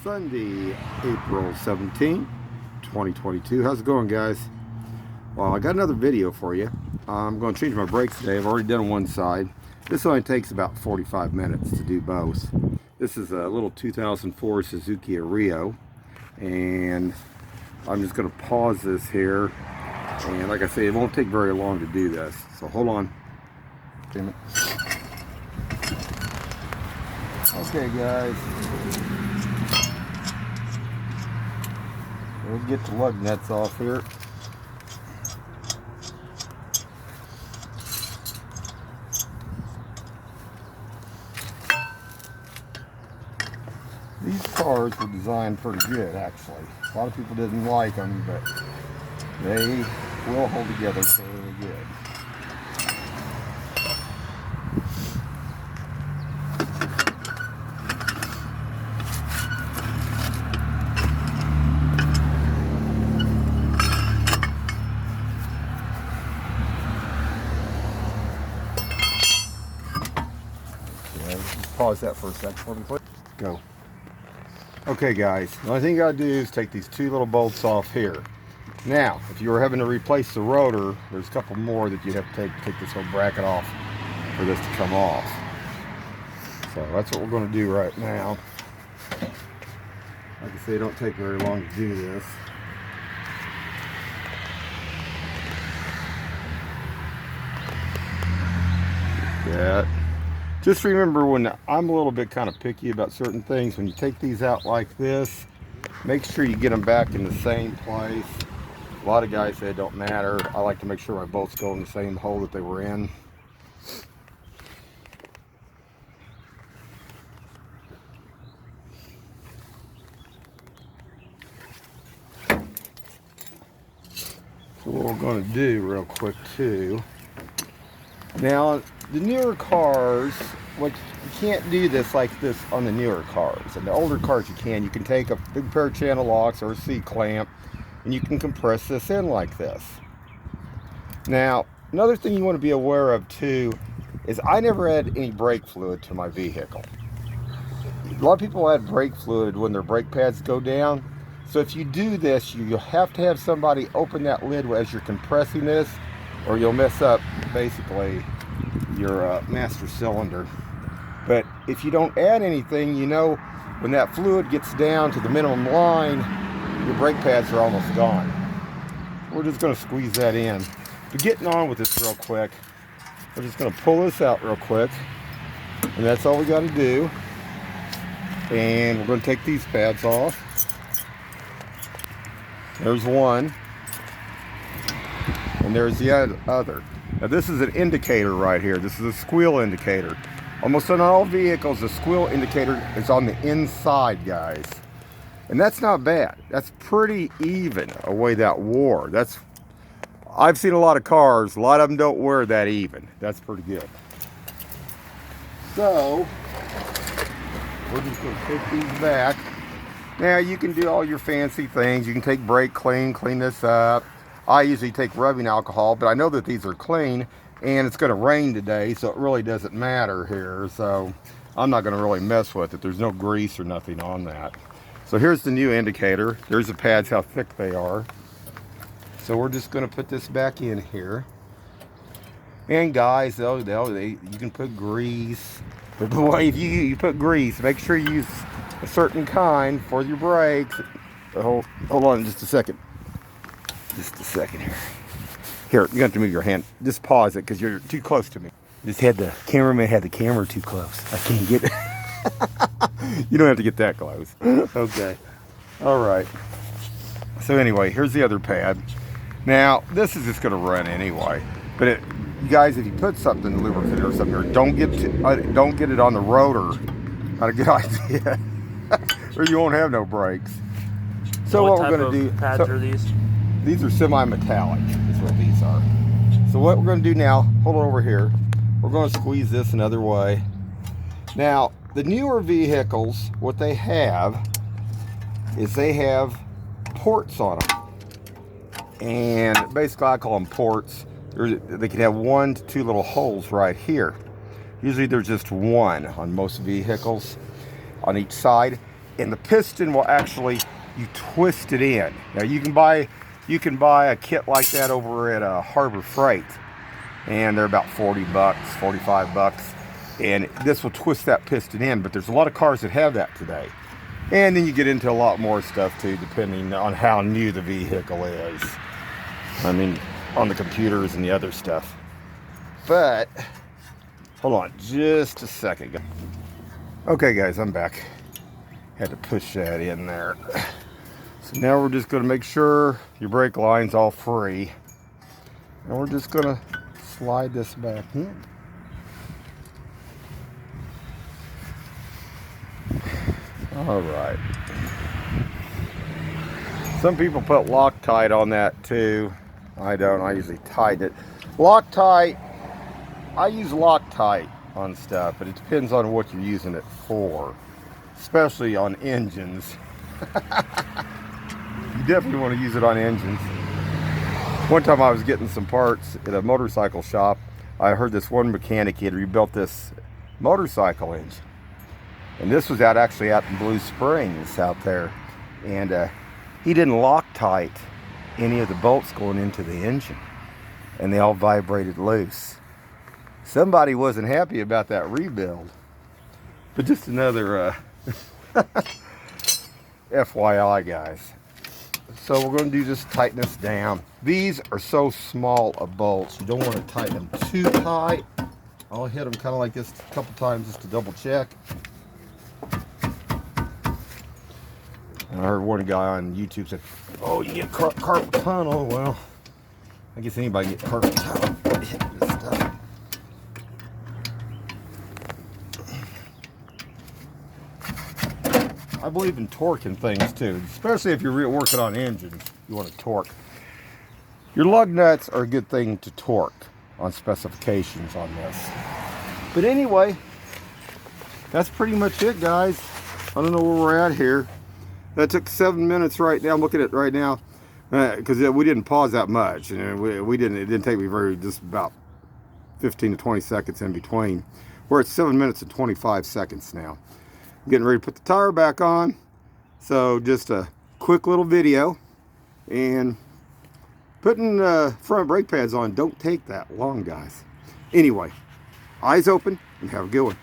Sunday, April 17, 2022. How's it going, guys? Well, I got another video for you. I'm going to change my brakes today. I've already done one side. This only takes about 45 minutes to do both. This is a little 2004 Suzuki Aerio, and I'm just going to pause this here. And like I say, it won't take very long to do this. So hold on. Damn it. Okay, guys. We'll get the lug nuts off here. These cars were designed pretty good, actually. A lot of people didn't like them, but they will hold together fairly good. Just pause that for a second before we put go. Okay, guys, the only thing you gotta do is take these two little bolts off here. Now, if you were having to replace the rotor, there's a couple more that you'd have to take this whole bracket off for this to come off. So that's what we're going to do right now. Like I say, it don't take very long to do this. Like that. Just remember, when I'm a little bit kind of picky about certain things, when you take these out like this, make sure you get them back in the same place. A lot of guys say it don't matter. I like to make sure my bolts go in the same hole that they were in. So what we're going to do real quick too. Now, the newer cars, you can't do this like this on the newer cars. And the older cars you can take a big pair of channel locks or a C-clamp, and you can compress this in like this. Now, another thing you want to be aware of too is I never add any brake fluid to my vehicle. A lot of people add brake fluid when their brake pads go down. So if you do this, you have to have somebody open that lid as you're compressing this, or you'll mess up basically your master cylinder. But if you don't add anything, you know when that fluid gets down to the minimum line, your brake pads are almost gone. We're just going to squeeze that in. But getting on with this real quick, we're just going to pull this out real quick, and that's all we got to do. And we're going to take these pads off. There's one, and there's the other. Now this is an indicator right here. This is a squeal indicator. Almost on all vehicles, the squeal indicator is on the inside, guys. And that's not bad. That's pretty even away that wore. I've seen a lot of cars. A lot of them don't wear that even. That's pretty good. So we're just going to take these back. Now you can do all your fancy things. You can take brake clean this up. I usually take rubbing alcohol, but I know that these are clean, and it's going to rain today, so it really doesn't matter here. So I'm not going to really mess with it. There's no grease or nothing on that. So here's the new indicator. There's the pads, how thick they are. So we're just going to put this back in here. And guys, you can put grease. But boy, if you put grease, make sure you use a certain kind for your brakes. Hold on just a second. Just a second here. Here, you have to move your hand. Just pause it because you're too close to me. The cameraman had the camera too close. I can't get it. You don't have to get that close. Okay. All right. So anyway, here's the other pad. Now, this is just going to run anyway. But you guys, if you put something lubricant or something here, don't get it on the rotor. Not a good idea. Or you won't have no brakes. So what we're going to do? Pads are these? These are semi-metallic, is what these are. So what we're going to do now, hold it over here. We're going to squeeze this another way. Now, the newer vehicles, what they have is they have ports on them. And basically I call them ports. They can have 1 to 2 little holes right here. Usually there's just one on most vehicles on each side. and the piston will actually, you twist it in. Now you can buy a kit like that over at Harbor Freight, and they're about 40 bucks, 45 bucks, and this will twist that piston in. But there's a lot of cars that have that today, and then you get into a lot more stuff too, depending on how new the vehicle is. I mean, on the computers and the other stuff. But hold on just a second. Okay guys, I'm back. Had to push that in there. So now we're just going to make sure your brake line's all free, and we're just going to slide this back in. All right. Some people put Loctite on that too. I don't. I usually tighten it. Loctite, I use Loctite on stuff, but it depends on what you're using it for, especially on engines. You definitely want to use it on engines. One time I was getting some parts at a motorcycle shop. I heard this one mechanic, he had rebuilt this motorcycle engine. And this was actually out in Blue Springs out there. And he didn't Loctite any of the bolts going into the engine, and they all vibrated loose. Somebody wasn't happy about that rebuild. But just another FYI, guys. So we're going to do just tighten this down. These are so small of bolts, you don't want to tighten them too tight. I'll hit them kind of like this a couple times just to double check. I heard one guy on YouTube said, "Oh, you get carpal tunnel." Well, I guess anybody can get carpal tunnel hitting this stuff. I believe in torquing things too, especially if you're working on engines. You want to torque. Your lug nuts are a good thing to torque on specifications on this. But anyway, that's pretty much it, guys. I don't know where we're at here. That took 7 minutes right now. I'm looking at it right now because we didn't pause that much, and we didn't. It didn't take me just about 15 to 20 seconds in between. We're at 7 minutes and 25 seconds now. I'm getting ready to put the tire back on. So just a quick little video, and putting front brake pads on don't take that long, guys. Anyway, eyes open and have a good one.